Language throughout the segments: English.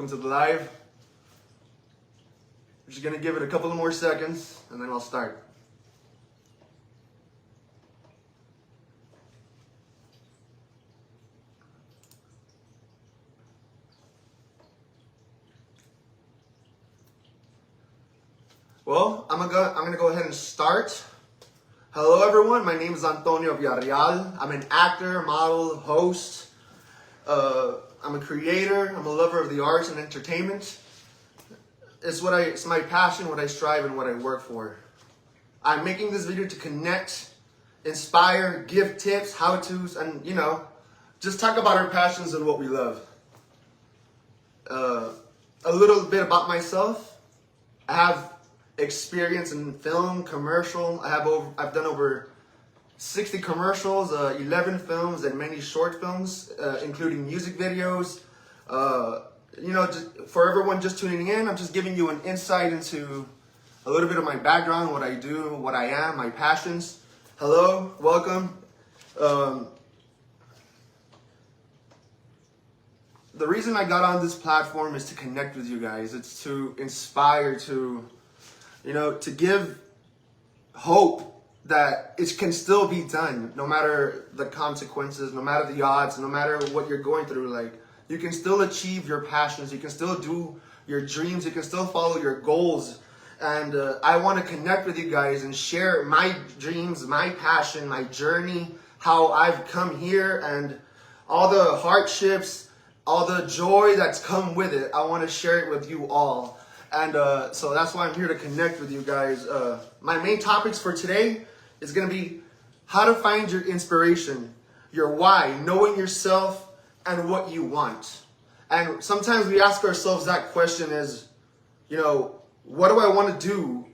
welcome to the live. I'm just gonna give it a couple of more seconds and then I'll start. Well, I'm gonna go ahead and start. Hello everyone, my name is Antonio Villarreal. I'm an actor, model, host. I'm a creator. I'm a lover of the arts and entertainment. It's my passion, what I strive, and what I work for. I'm making this video to connect, inspire, give tips, how-tos, and just talk about our passions and what we love. A little bit about myself. I have experience in film, commercial. I've done over 60 commercials, 11 films, and many short films, including music videos. Just for everyone just tuning in, I'm just giving you an insight into a little bit of my background, what I do, what I am, my passions. Hello, welcome. The reason I got on this platform is to connect with you guys. It's to inspire, to give hope that it can still be done, no matter the consequences, no matter the odds, no matter what you're going through. Like, you can still achieve your passions, you can still do your dreams, you can still follow your goals. And I want to connect with you guys and share my dreams, my passion, my journey, how I've come here, and all the hardships, all the joy that's come with it. I want to share it with you all. And so that's why I'm here to connect with you guys. My main topics for today is going to be how to find your inspiration, your why, knowing yourself and what you want. And sometimes we ask ourselves that question is, what do I want to do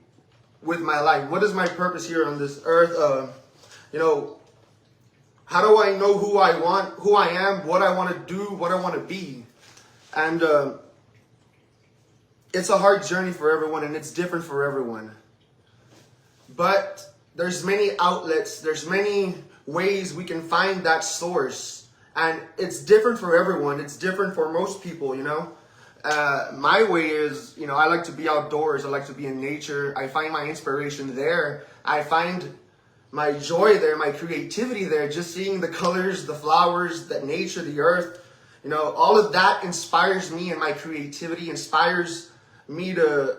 with my life? What is my purpose here on this earth? How do I know who I am, what I want to do, what I want to be? And it's a hard journey for everyone, and it's different for everyone. But there's many outlets, there's many ways we can find that source. And it's different for everyone. It's different for most people, My way is, I like to be outdoors. I like to be in nature. I find my inspiration there. I find my joy there, my creativity there, just seeing the colors, the flowers, the nature, the earth. All of that inspires me, and my creativity inspires me to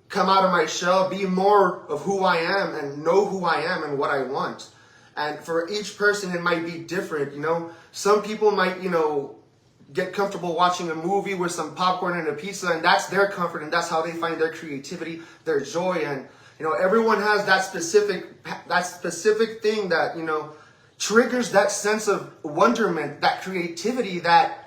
come out of my shell, be more of who I am, and know who I am and what I want. And for each person, it might be different, Some people might, get comfortable watching a movie with some popcorn and a pizza, and that's their comfort, and that's how they find their creativity, their joy. And, everyone has that specific thing that, triggers that sense of wonderment, that creativity, that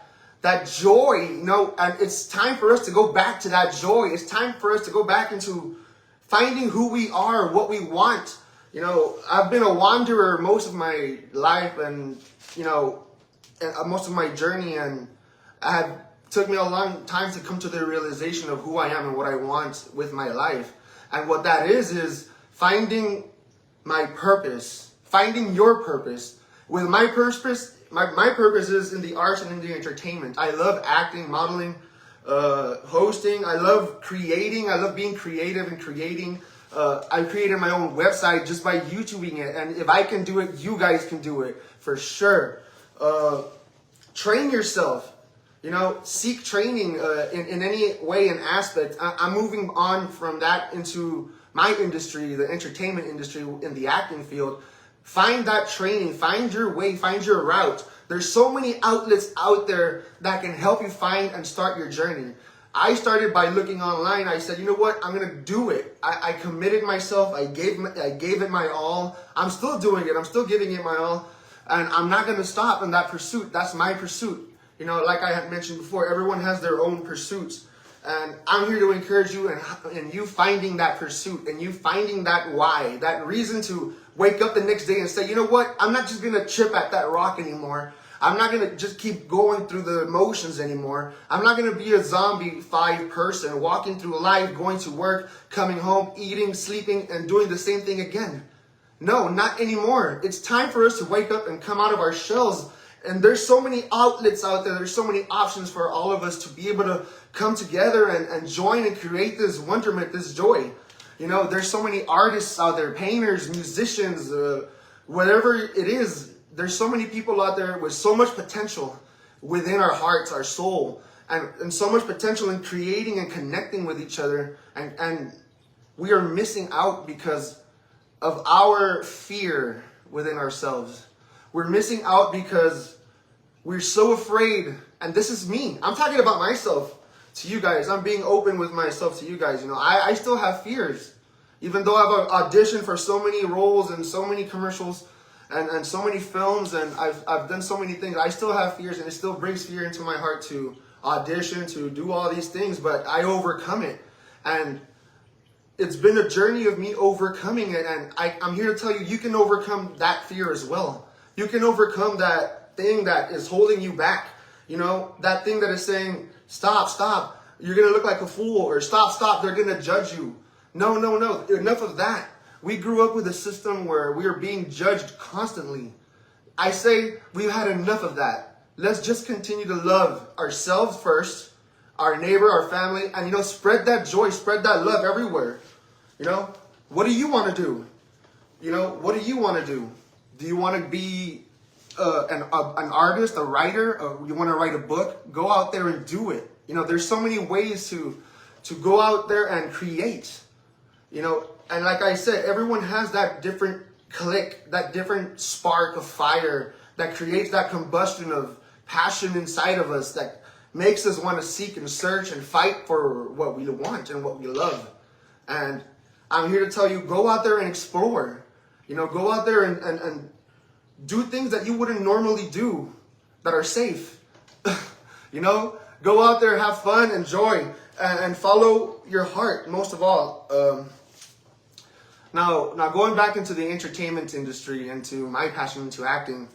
joy, and it's time for us to go back to that joy. It's time for us to go back into finding who we are, what we want. I've been a wanderer most of my life, and, most of my journey, and it took me a long time to come to the realization of who I am and what I want with my life. And what that is finding my purpose, finding your purpose. With my purpose, my purpose is in the arts and in the entertainment. I love acting, modeling, hosting. I love creating. I love being creative and creating. I created my own website just by YouTubing it. And if I can do it, you guys can do it for sure. Train yourself. Seek training in any way and aspect. I'm moving on from that into my industry, the entertainment industry, in the acting field. Find that training, find your way, find your route. There's so many outlets out there that can help you find and start your journey. I started by looking online. I said, you know what? I'm going to do it. I committed myself. I gave it my all. I'm still doing it. I'm still giving it my all. And I'm not going to stop in that pursuit. That's my pursuit. Like I had mentioned before, everyone has their own pursuits. And I'm here to encourage you and you finding that pursuit, and you finding that why, that reason to wake up the next day and say, you know what? I'm not just going to chip at that rock anymore. I'm not going to just keep going through the motions anymore. I'm not going to be a zombie-fied person walking through life, going to work, coming home, eating, sleeping, and doing the same thing again. No, not anymore. It's time for us to wake up and come out of our shells And there's so many outlets out there. There's so many options for all of us to be able to come together and join and create this wonderment, this joy. You know, there's so many artists out there, painters, musicians, whatever it is. There's so many people out there with so much potential within our hearts, our soul, and so much potential in creating and connecting with each other. And we are missing out because of our fear within ourselves. We're missing out because we're so afraid. And this is me. I'm talking about myself to you guys. I'm being open with myself to you guys. You know, I still have fears. Even though I've auditioned for so many roles and so many commercials and so many films, and I've done so many things, I still have fears, and it still brings fear into my heart to audition, to do all these things, but I overcome it. And it's been a journey of me overcoming it, and I'm here to tell you, you can overcome that fear as well. You can overcome that thing that is holding you back. You know, that thing that is saying, stop, you're going to look like a fool, or stop, they're going to judge you. No, enough of that. We grew up with a system where we are being judged constantly. I say we've had enough of that. Let's just continue to love ourselves first, our neighbor, our family, and, you know, spread that joy, spread that love everywhere. You know, what do you want to do? You know, what do you want to do? Do you want to be an artist, a writer? Or you want to write a book? Go out there and do it. You know, there's so many ways to go out there and create. You know, and like I said, everyone has that different click, that different spark of fire that creates that combustion of passion inside of us that makes us want to seek and search and fight for what we want and what we love. And I'm here to tell you, go out there and explore. You know, go out there and do things that you wouldn't normally do that are safe. You know, go out there, have fun, enjoy, and follow your heart most of all. Now going back into the entertainment industry and to my passion into acting,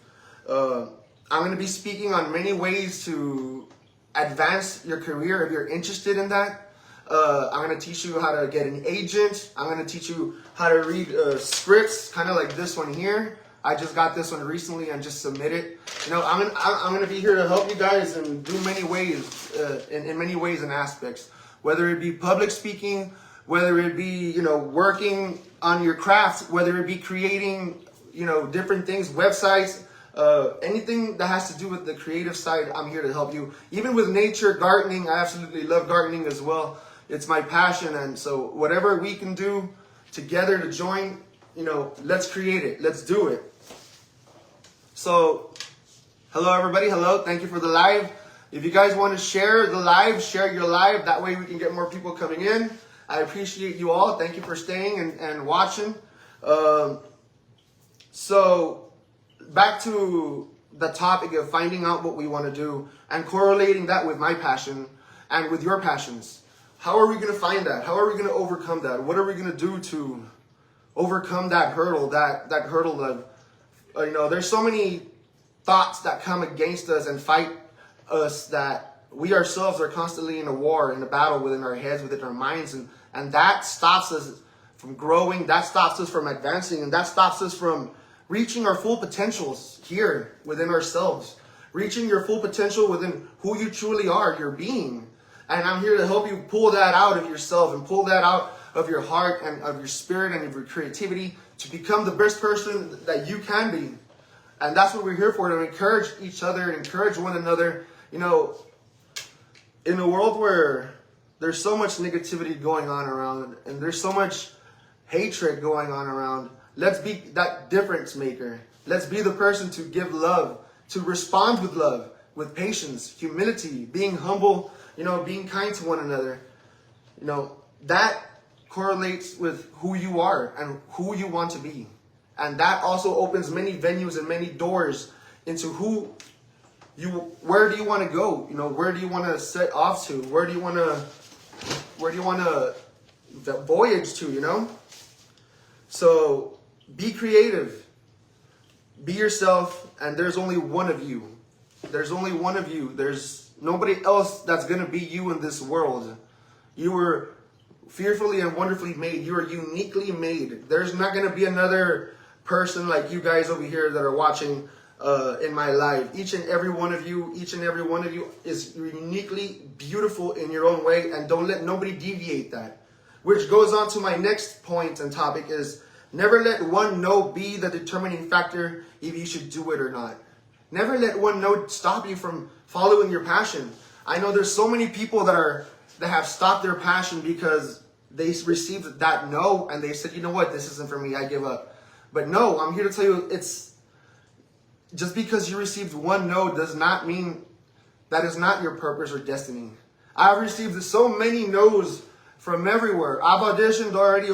I'm going to be speaking on many ways to advance your career if you're interested in that. I'm going to teach you how to get an agent. I'm going to teach you how to read scripts, kind of like this one here. I just got this one recently and just submitted. You know, I'm going to be here to help you guys in many ways, in many ways and aspects. Whether it be public speaking, whether it be, you know, working on your craft, whether it be creating, you know, different things, websites, anything that has to do with the creative side, I'm here to help you. Even with nature, gardening, I absolutely love gardening as well. It's my passion, and so whatever we can do together to join, you know, let's create it. Let's do it. So, hello everybody. Hello. Thank you for the live. If you guys want to share the live, share your live. That way we can get more people coming in. I appreciate you all. Thank you for staying and watching. So, back to the topic of finding out what we want to do and correlating that with my passion and with your passions. How are we going to find that? How are we going to overcome that? What are we going to do to overcome that hurdle? That hurdle of, you know, there's so many thoughts that come against us and fight us that we ourselves are constantly in a war, in a battle within our heads, within our minds, and that stops us from growing, that stops us from advancing, and that stops us from reaching our full potentials here within ourselves, reaching your full potential within who you truly are, your being. And I'm here to help you pull that out of yourself and pull that out of your heart and of your spirit and of your creativity to become the best person that you can be. And that's what we're here for, to encourage each other and encourage one another. You know, in a world where there's so much negativity going on around and there's so much hatred going on around, let's be that difference maker. Let's be the person to give love, to respond with love, with patience, humility, being humble, you know, being kind to one another. You know, that correlates with who you are and who you want to be. And that also opens many venues and many doors into where do you want to go? You know, where do you want to set off to? Where do you want to voyage to, you know? So be creative, be yourself, and there's only one of you. There's only one of you. There's nobody else that's going to be you in this world. You were fearfully and wonderfully made. You are uniquely made. There's not going to be another person like you guys over here that are watching in my life. Each and every one of you is uniquely beautiful in your own way, and don't let nobody deviate that. Which goes on to my next point and topic is, never let one no be the determining factor if you should do it or not. Never let one no stop you from following your passion. I know there's so many people that have stopped their passion because they received that no and they said, you know what, this isn't for me, I give up. But no, I'm here to tell you, it's just because you received one no does not mean that is not your purpose or destiny. I've received so many no's from everywhere. I've auditioned already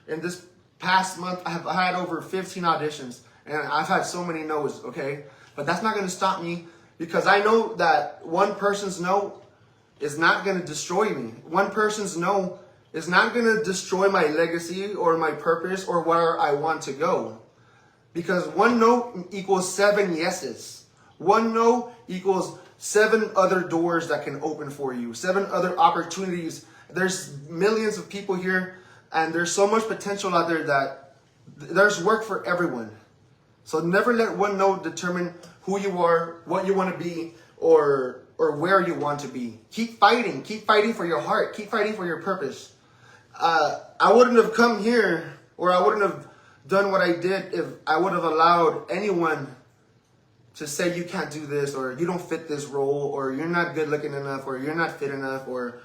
in this past month, I've had over 15 auditions, and I've had so many no's, okay? But that's not going to stop me, because I know that one person's no is not going to destroy me. One person's no is not going to destroy my legacy or my purpose or where I want to go. Because one no equals 7 yeses. One no equals 7 other doors that can open for you. 7 other opportunities. There's millions of people here, and there's so much potential out there that there's work for everyone. So never let one no determine who you are, what you want to be, or where you want to be. Keep fighting for your heart, keep fighting for your purpose. I wouldn't have come here, or I wouldn't have done what I did if I would have allowed anyone to say you can't do this, or you don't fit this role, or you're not good looking enough, or you're not fit enough, or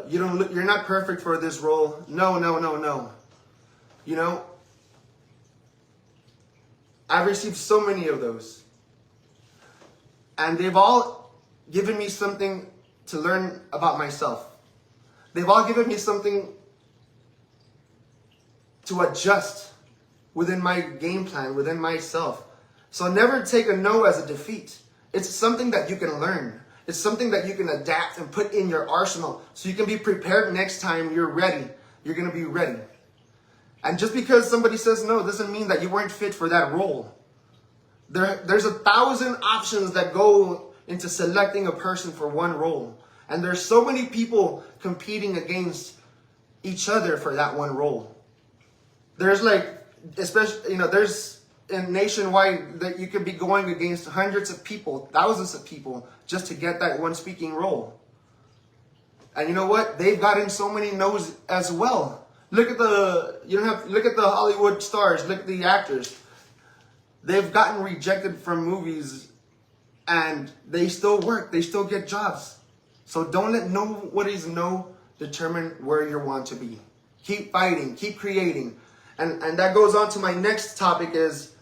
you're not perfect for this role. No. You know, I've received so many of those, and they've all given me something to learn about myself. They've all given me something to adjust within my game plan, within myself. So never take a no as a defeat. It's something that you can learn. It's something that you can adapt and put in your arsenal so you can be prepared next time you're ready. You're going to be ready. And just because somebody says no doesn't mean that you weren't fit for that role. There's 1,000 options that go into selecting a person for one role. And there's so many people competing against each other for that one role. There's especially, there's nationwide that you could be going against hundreds of people, thousands of people just to get that one speaking role. And you know what? They've gotten so many no's as well. Look at the Hollywood stars, look at the actors. They've gotten rejected from movies and they still work, they still get jobs. So don't let nobody's no determine where you want to be. Keep fighting, keep creating. And that goes on to my next topic is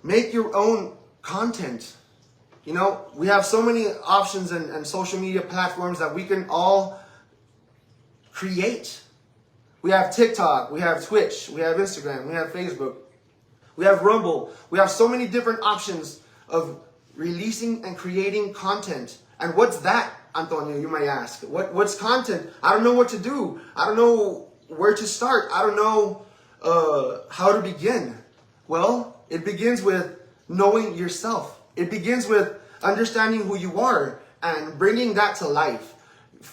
make your own content. You know, we have so many options and social media platforms that we can all create. We have TikTok, we have Twitch, we have Instagram, we have Facebook, we have Rumble. We have so many different options of releasing and creating content. And what's that, Antonio, you might ask? What's content? I don't know what to do. I don't know where to start. I don't know how to begin. Well, it begins with knowing yourself. It begins with understanding who you are and bringing that to life.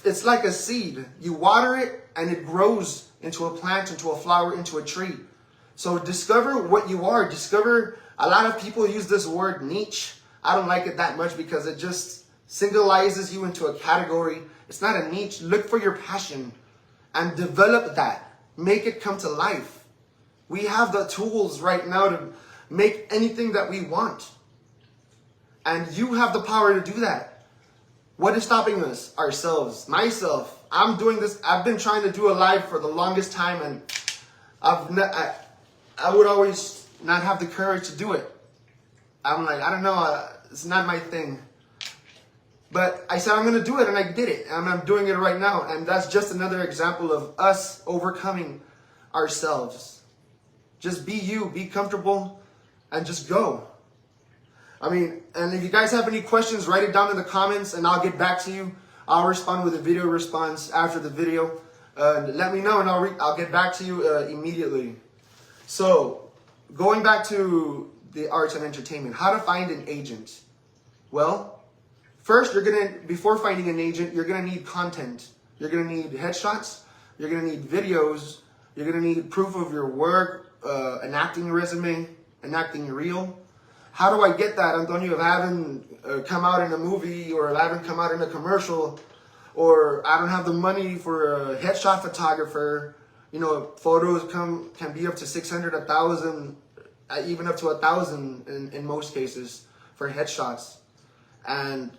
It's like a seed. You water it and it grows into a plant, into a flower, into a tree. So discover what you are. Discover, a lot of people use this word niche. I don't like it that much because it just singleizes you into a category. It's not a niche. Look for your passion and develop that. Make it come to life. We have the tools right now to make anything that we want. And you have the power to do that. What is stopping us? Ourselves. Myself. I'm doing this. I've been trying to do a live for the longest time, and I would always not have the courage to do it. I'm like, I don't know. It's not my thing. But I said I'm going to do it, and I did it. And I'm doing it right now. And that's just another example of us overcoming ourselves. Just be you. Be comfortable. And just go. I mean, and if you guys have any questions, write it down in the comments, and I'll get back to you. I'll respond with a video response after the video. Let me know, and I'll get back to you immediately. So, going back to the arts and entertainment, how to find an agent. Well, first, before finding an agent, you're gonna need content. You're gonna need headshots. You're gonna need videos. You're gonna need proof of your work, an acting resume, an acting reel. how do I get that, Antonio, if I haven't come out in a movie, or if I haven't come out in a commercial, or I don't have the money for a headshot photographer? You know, photos can be up to 600, 1,000, even up to 1,000 in most cases for headshots. And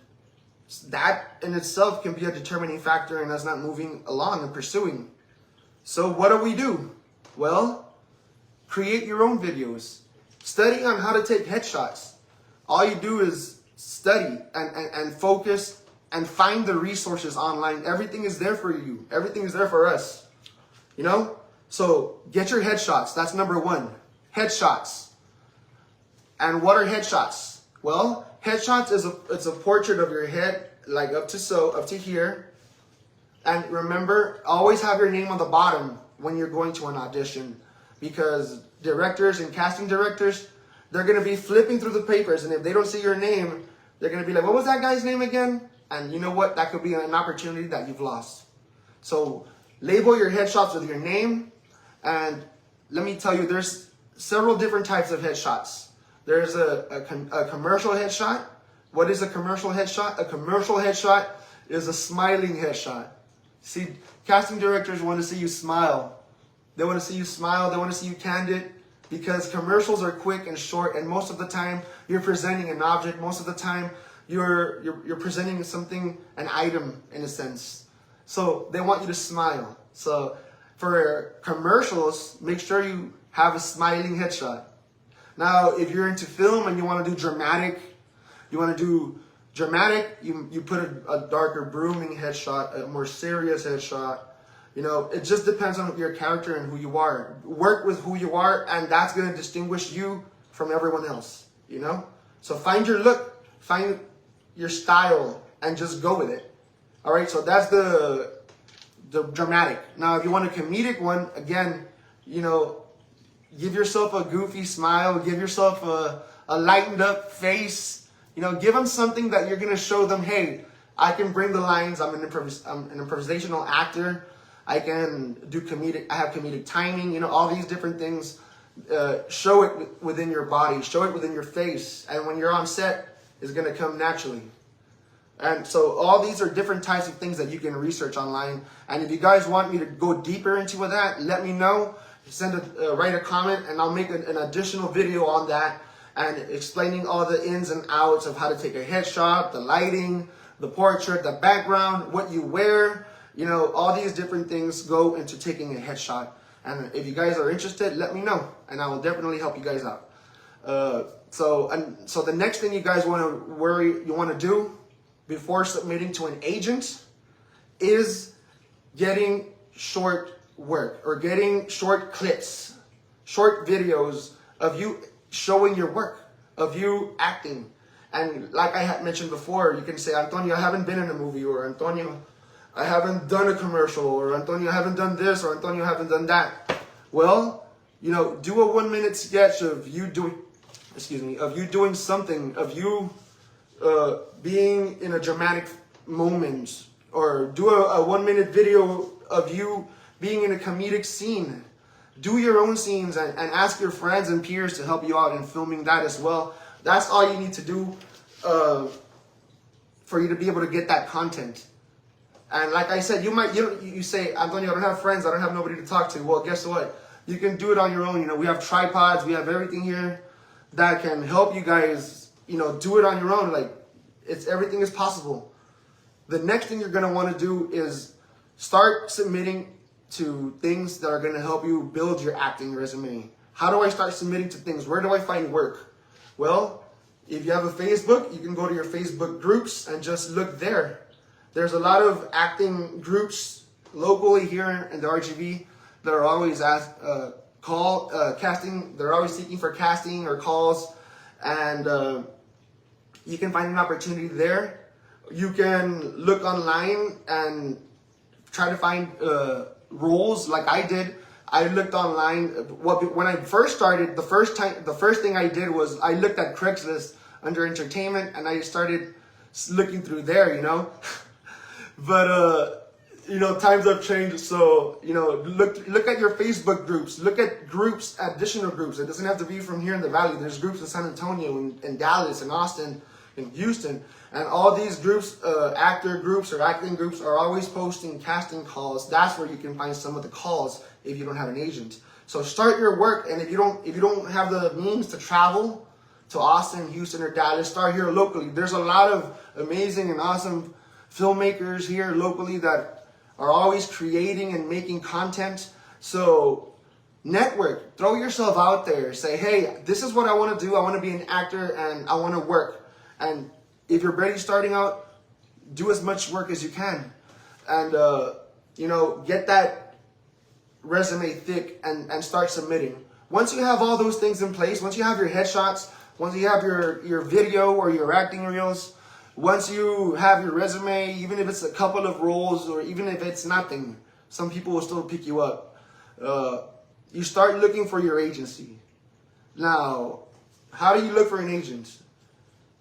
that in itself can be a determining factor in us not moving along and pursuing. So what do? Well, create your own videos. Study on how to take headshots. All you do is study and focus and find the resources online. Everything is there for you. Everything is there for us. You know? So get your headshots. That's number one. Headshots. And what are headshots? Well, headshots it's a portrait of your head, like up to here. And remember, always have your name on the bottom when you're going to an audition, because directors and casting directors, they're going to be flipping through the papers, and if they don't see your name, they're going to be like, what was that guy's name again? And you know what? That could be an opportunity that you've lost. So label your headshots with your name. And let me tell you, there's several different types of headshots. There's a commercial headshot. What is a commercial headshot? A commercial headshot is a smiling headshot. See, casting directors want to see you smile. They want to see you smile. They want to see you candid, because commercials are quick and short, and most of the time you're presenting an object. Most of the time you're presenting something, an item in a sense. So they want you to smile. So for commercials, make sure you have a smiling headshot. Now, if you're into film and you want to do dramatic, you put a darker brooding headshot, a more serious headshot. You know, it just depends on your character and who you are. Work with who you are, and that's going to distinguish you from everyone else, you know? So find your look, find your style, and just go with it. All right, so that's the dramatic. Now, if you want a comedic one, again, you know, give yourself a goofy smile, give yourself a lightened up face. You know, give them something that you're going to show them, hey, I can bring the lines. I'm an improvisational actor. I can do I have comedic timing, you know, all these different things. Show it within your body, show it within your face. And when you're on set, it's going to come naturally. And so all these are different types of things that you can research online. And if you guys want me to go deeper into that, let me know. Write a comment, and I'll make an additional video on that and explaining all the ins and outs of how to take a headshot, the lighting, the portrait, the background, what you wear. You know, all these different things go into taking a headshot. And if you guys are interested, let me know, and I will definitely help you guys out. So the next thing you guys want to do before submitting to an agent is getting short work, or getting short clips, short videos of you showing your work, of you acting. And like I had mentioned before, you can say, Antonio, I haven't been in a movie, or Antonio, I haven't done a commercial, or Antonio, I haven't done this, or Antonio, I haven't done that. Well, you know, do a 1-minute sketch of you doing something, of you being in a dramatic moment, or do a 1-minute video of you being in a comedic scene. Do your own scenes and ask your friends and peers to help you out in filming that as well. That's all you need to do for you to be able to get that content. And like I said, you say, Antonio, I don't have friends, I don't have nobody to talk to. Well, guess what? You can do it on your own. You know, we have tripods, we have everything here that can help you guys, you know, do it on your own. Like, everything is possible. The next thing you're gonna want to do is start submitting to things that are going to help you build your acting resume. How do I start submitting to things? Where do I find work? Well, if you have a Facebook, you can go to your Facebook groups and just look there. There's a lot of acting groups locally here in the RGV that are always casting. They're always seeking for casting or calls, and you can find an opportunity there. You can look online and try to find roles like I did. I looked online. When I first started, the first thing I did was I looked at Craigslist under entertainment, and I started looking through there, you know. But times have changed. So, look at your Facebook groups. Look at groups, additional groups. It doesn't have to be from here in the Valley. There's groups in San Antonio and Dallas and Austin and Houston. And all these groups, actor groups or acting groups, are always posting casting calls. That's where you can find some of the calls if you don't have an agent. So start your work, and if you don't have the means to travel to Austin, Houston, or Dallas, start here locally. There's a lot of amazing and awesome filmmakers here locally that are always creating and making content. So network, throw yourself out there. Say, hey, this is what I want to do. I want to be an actor and I want to work. And if you're barely starting out, do as much work as you can. And, get that resume thick and start submitting. Once you have all those things in place, once you have your headshots, once you have your video or your acting reels, once you have your resume, even if it's a couple of roles or even if it's nothing, some people will still pick you up. You start looking for your agency. Now, how do you look for an agent?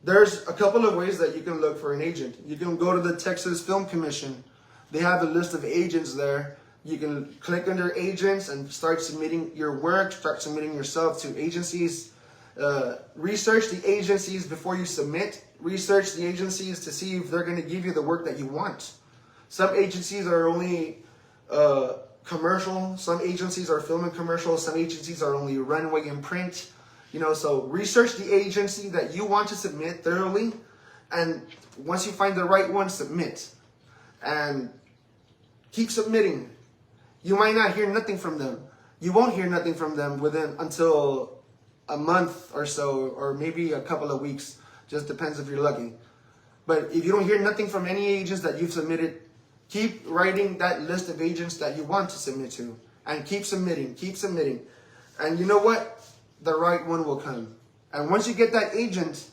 There's a couple of ways that you can look for an agent. You can go to the Texas Film Commission. They have a list of agents there. You can click under agents and start submitting your work, start submitting yourself to agencies. Research the agencies before you submit. Research the agencies to see if they're going to give you the work that you want. Some agencies are only commercial. Some agencies are film and commercial. Some agencies are only runway and print. So research the agency that you want to submit thoroughly. And once you find the right one, submit. And keep submitting. You might not hear nothing from them. You won't hear nothing from them until a month or so, or maybe a couple of weeks. Just depends if you're lucky. But if you don't hear nothing from any agents that you've submitted, keep writing that list of agents that you want to submit to. And keep submitting, keep submitting. And you know what? The right one will come. And once you get that agent,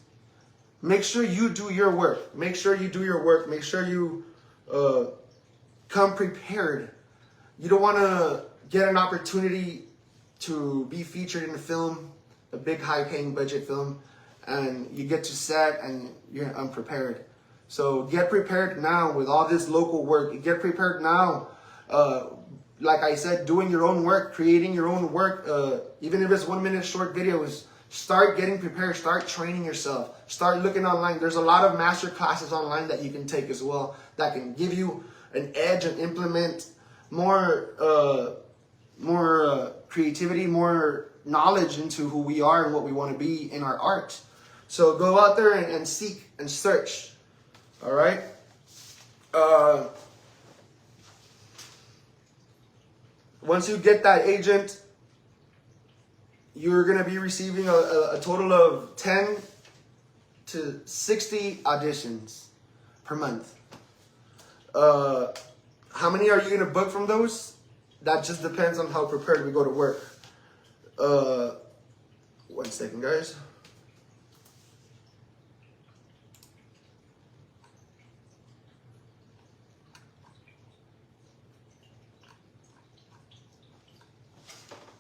make sure you do your work. Make sure you do your work. Make sure you come prepared. You don't want to get an opportunity to be featured in a film, a big high-paying budget film, and you get to set and you're unprepared. So get prepared now with all this local work. Get prepared now, like I said, doing your own work, creating your own work, even if it's 1 minute short videos. Start getting prepared. Start training yourself. Start looking online. There's a lot of master classes online that you can take as well that can give you an edge and implement more creativity, more knowledge into who we are and what we want to be in our art. So go out there and seek and search. All right. Once you get that agent, you're going to be receiving a total of 10 to 60 auditions per month. How many are you going to book from those? That just depends on how prepared we go to work. 1 second, guys.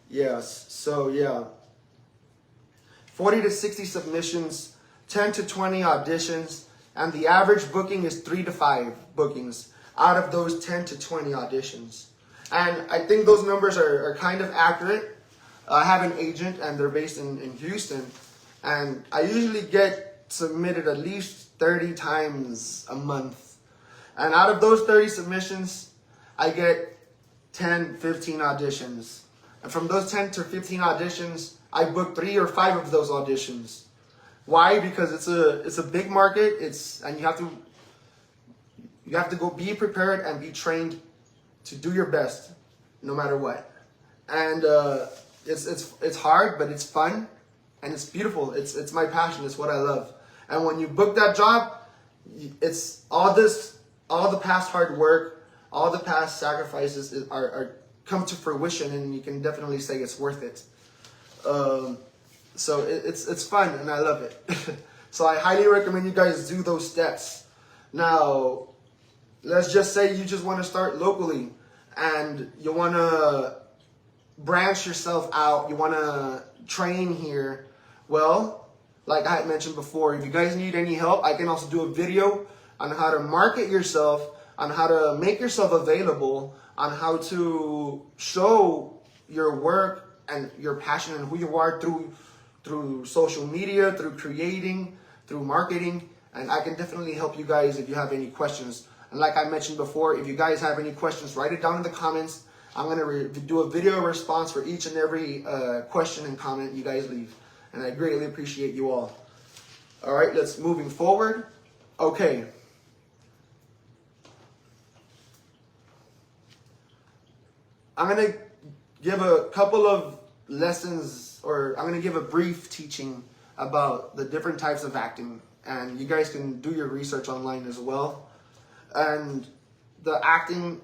Yes, so yeah. 40 to 60 submissions, 10 to 20 auditions, and the average booking is 3 to 5 bookings out of those 10 to 20 auditions. And I think those numbers are kind of accurate. I have an agent and they're based in Houston. And I usually get submitted at least 30 times a month. And out of those 30 submissions, I get 10, 15 auditions. And from those 10 to 15 auditions, I book 3 or 5 of those auditions. Why? Because it's a big market. And you have to go be prepared and be trained to do your best, no matter what. And it's hard, but it's fun, and it's beautiful. It's my passion. It's what I love. And when you book that job, it's all the past hard work, all the past sacrifices are come to fruition, and you can definitely say it's worth it. So it's fun, and I love it. So I highly recommend you guys do those steps. Now, let's just say you just want to start locally and you want to branch yourself out. You want to train here. Well, like I had mentioned before, if you guys need any help, I can also do a video on how to market yourself on how to make yourself available, on how to show your work and your passion and who you are through social media, through creating, through marketing. And I can definitely help you guys if you have any questions. And like I mentioned before, if you guys have any questions, write it down in the comments. I'm going to do a video response for each and every question and comment you guys leave. And I greatly appreciate you all. All right, let's moving forward. Okay. I'm going to give a couple of lessons, or I'm going to give a brief teaching about the different types of acting. And you guys can do your research online as well. And the acting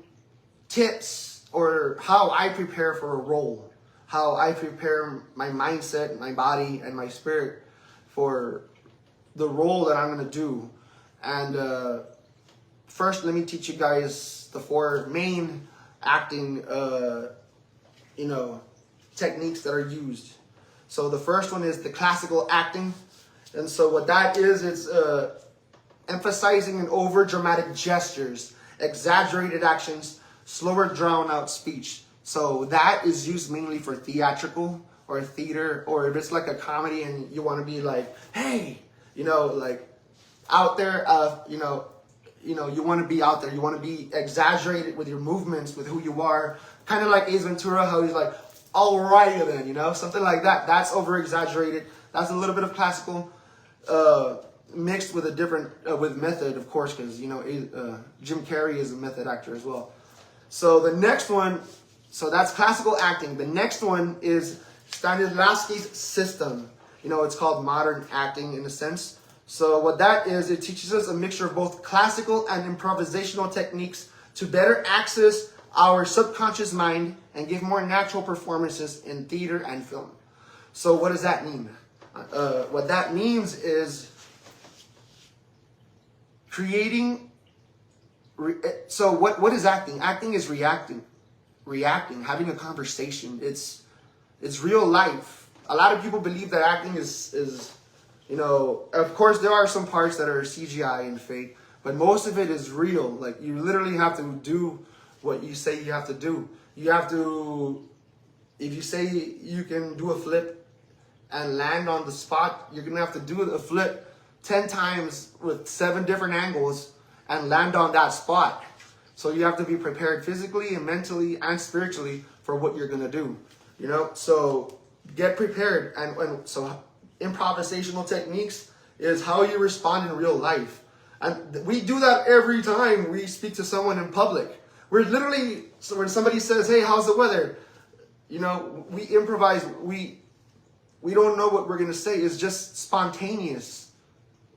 tips, or how I prepare for a role, how I prepare my mindset, my body, and my spirit for the role that I'm going to do. And first, let me teach you guys the 4 main acting, techniques that are used. So the first one is the classical acting. And so what that is, it's emphasizing and over dramatic gestures, exaggerated actions, slower drawn out speech. So that is used mainly for theatrical or theater, or if it's like a comedy and you want to be like, hey, like out there, you want to be out there. You want to be exaggerated with your movements, with who you are. Kind of like Ace Ventura, how he's like, alrighty then, something like that. That's over exaggerated. That's a little bit of classical, mixed with a different, with method, of course, because, Jim Carrey is a method actor as well. So the next one, so that's classical acting. The next one is Stanislavski's system. It's called modern acting in a sense. So what that is, it teaches us a mixture of both classical and improvisational techniques to better access our subconscious mind and give more natural performances in theater and film. So what does that mean? What that means is creating. So what is acting? Acting is reacting, having a conversation. It's real life. A lot of people believe that acting is of course there are some parts that are CGI and fake, but most of it is real. Like, you literally have to do what you say you have to do. You have to, if you say you can do a flip and land on the spot, you're going to have to do a flip 10 times with 7 different angles and land on that spot. So you have to be prepared physically and mentally and spiritually for what you're going to do. So get prepared. And so improvisational techniques is how you respond in real life. And we do that every time we speak to someone in public. We're literally, so when somebody says, hey, how's the weather? We improvise. We don't know what we're going to say. It's just spontaneous.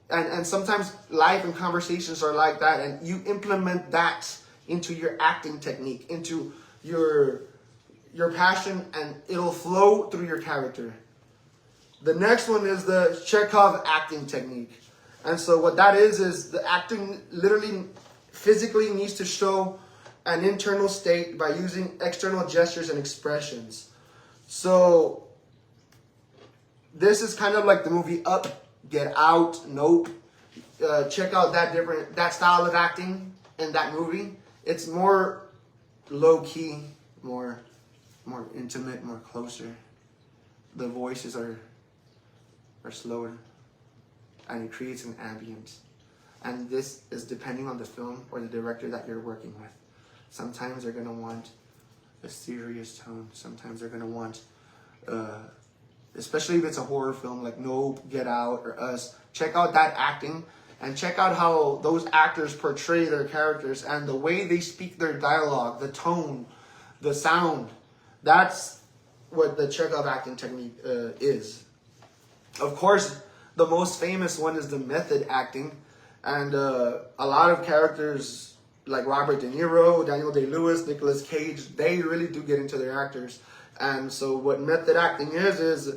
And sometimes life and conversations are like that. And you implement that into your acting technique, into your passion, and it'll flow through your character. The next one is the Chekhov acting technique. And so what that is the acting literally physically needs to show an internal state by using external gestures and expressions. So this is kind of like the movie Up, Get Out, Nope. Check out that style of acting in that movie. It's more low-key, more intimate, more closer. The voices are slower, and it creates an ambience. And this is depending on the film or the director that you're working with. Sometimes they're going to want a serious tone. Sometimes they're going to want, especially if it's a horror film like Nope, Get Out, or Us, check out that acting and check out how those actors portray their characters and the way they speak their dialogue, the tone, the sound. That's what the Chekhov acting technique is. Of course, the most famous one is the method acting. And a lot of characters like Robert De Niro, Daniel Day-Lewis, Nicolas Cage, they really do get into their actors. And so what method acting is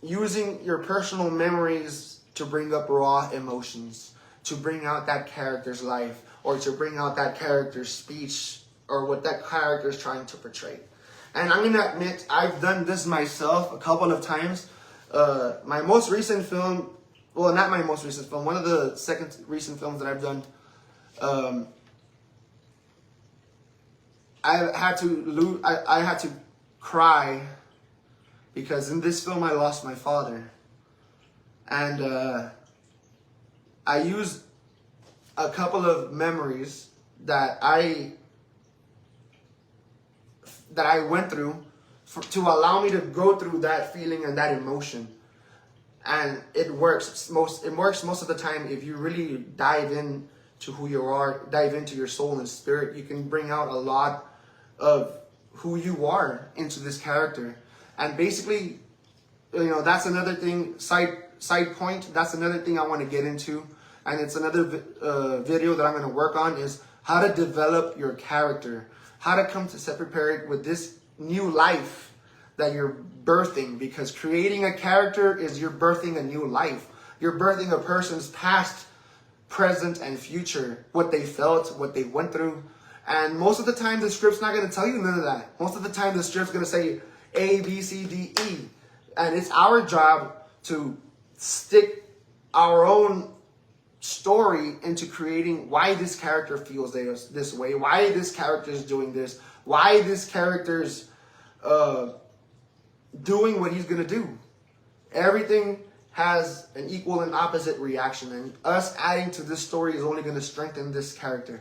using your personal memories to bring up raw emotions, to bring out that character's life, or to bring out that character's speech, or what that character is trying to portray. And I'm going to admit, I've done this myself a couple of times. My most recent film, well, not my most recent film, one of the second recent films that I've done, I had to cry because in this film I lost my father, and I used a couple of memories that I went through to allow me to go through that feeling and that emotion. And it works most of the time if you really dive in to who you are, dive into your soul and spirit. You can bring out a lot of who you are into this character. And basically, you know, that's another thing, side point, that's another thing I want to get into. And it's another video that I'm going to work on, is how to develop your character, how to come to set prepared with this new life that you're birthing, because creating a character is you're birthing a new life. You're birthing a person's past, present, and future, what they felt, what they went through. And most of the time, the script's not going to tell you none of that. Most of the time, the script's going to say A, B, C, D, E. And it's our job to stick our own story into creating why this character feels this way, why this character is doing this, why this character's doing what he's going to do. Everything has an equal and opposite reaction, and us adding to this story is only going to strengthen this character.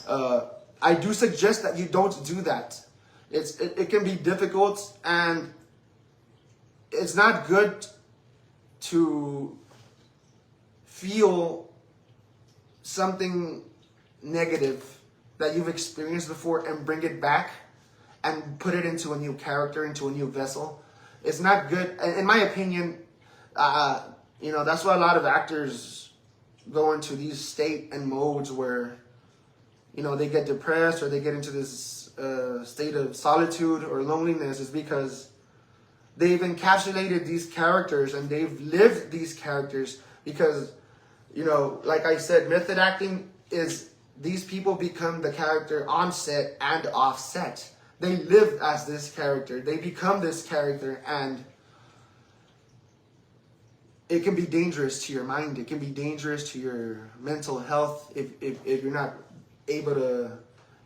I do suggest that you don't do that. It can be difficult, and it's not good to feel something negative that you've experienced before and bring it back and put it into a new character, into a new vessel. It's not good, in my opinion. You know, that's why a lot of actors go into these state and modes where, you know, they get depressed or they get into this state of solitude or loneliness, is because they've encapsulated these characters and they've lived these characters. Because, you know, like I said, method acting is these people become the character on set and off set. They live as this character. They become this character, and it can be dangerous to your mind. It can be dangerous to your mental health if you're not able to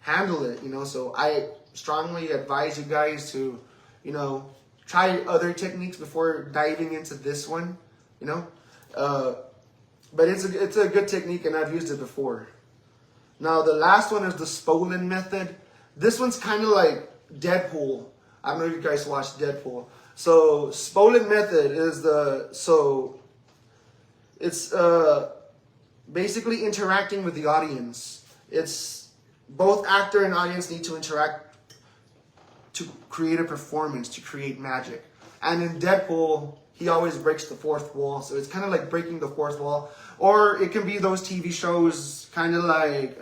handle it, you know. So I strongly advise you guys to, you know, try other techniques before diving into this one, you know. But it's a good technique, and I've used it before. Now the last one is the Spolin method. This one's kind of like Deadpool. I don't know if you guys watched Deadpool. So Spolin method is it's basically interacting with the audience. It's both actor and audience need to interact to create a performance, to create magic. And in Deadpool, he always breaks the fourth wall. So it's kind of like breaking the fourth wall. Or it can be those TV shows kind of like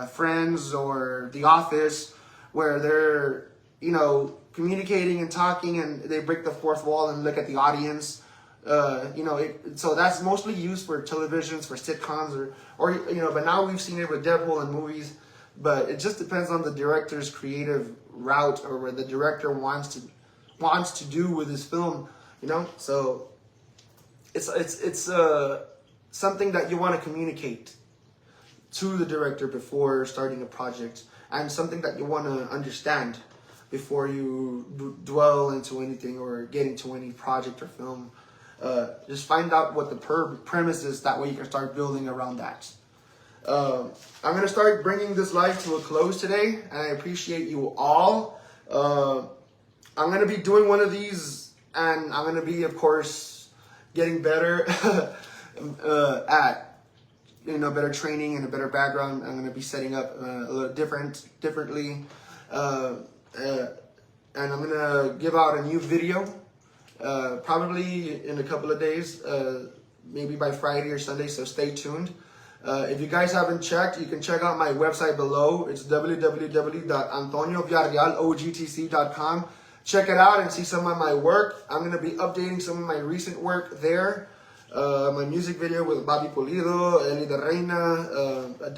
Friends or The Office, where they're, you know, communicating and talking and they break the fourth wall and look at the audience. You know, so that's mostly used for televisions, for sitcoms, or you know, but now we've seen it with Deadpool in movies. But it just depends on the director's creative route, or what the director wants to do with his film, you know. So it's something that you want to communicate to the director before starting a project, and something that you want to understand before you dwell into anything or get into any project or film. Just find out what the premise is. That way you can start building around that. I'm going to start bringing this live to a close today, and I appreciate you all. I'm going to be doing one of these, and I'm going to be, of course, getting better at, you know, better training and a better background. I'm going to be setting up a little differently. And I'm going to give out a new video, probably in a couple of days, maybe by Friday or Sunday, so stay tuned. If you guys haven't checked, you can check out my website below. It's www.antoniovillarrealogtc.com. Check it out and see some of my work. I'm going to be updating some of my recent work there. My music video with Bobby Pulido, Eli de Reina,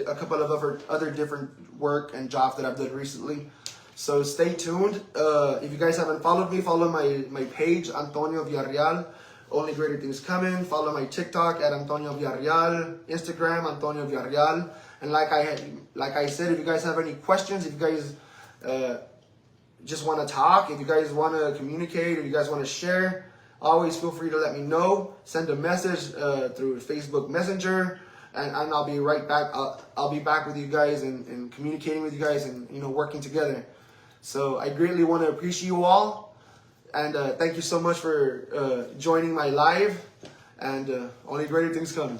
a couple of other different work and jobs that I've done recently. So stay tuned. If you guys haven't followed me, follow my page, Antonio Villarreal, Only greater things coming. Follow my TikTok at Antonio Villarreal, Instagram Antonio Villarreal, and like I said, if you guys have any questions, if you guys just want to talk, if you guys want to communicate, if you guys want to share, always feel free to let me know. Send a message through Facebook Messenger, and I'll be right back. I'll be back with you guys and communicating with you guys and working together. So I greatly want to appreciate you all, and thank you so much for joining my live. And only greater things coming.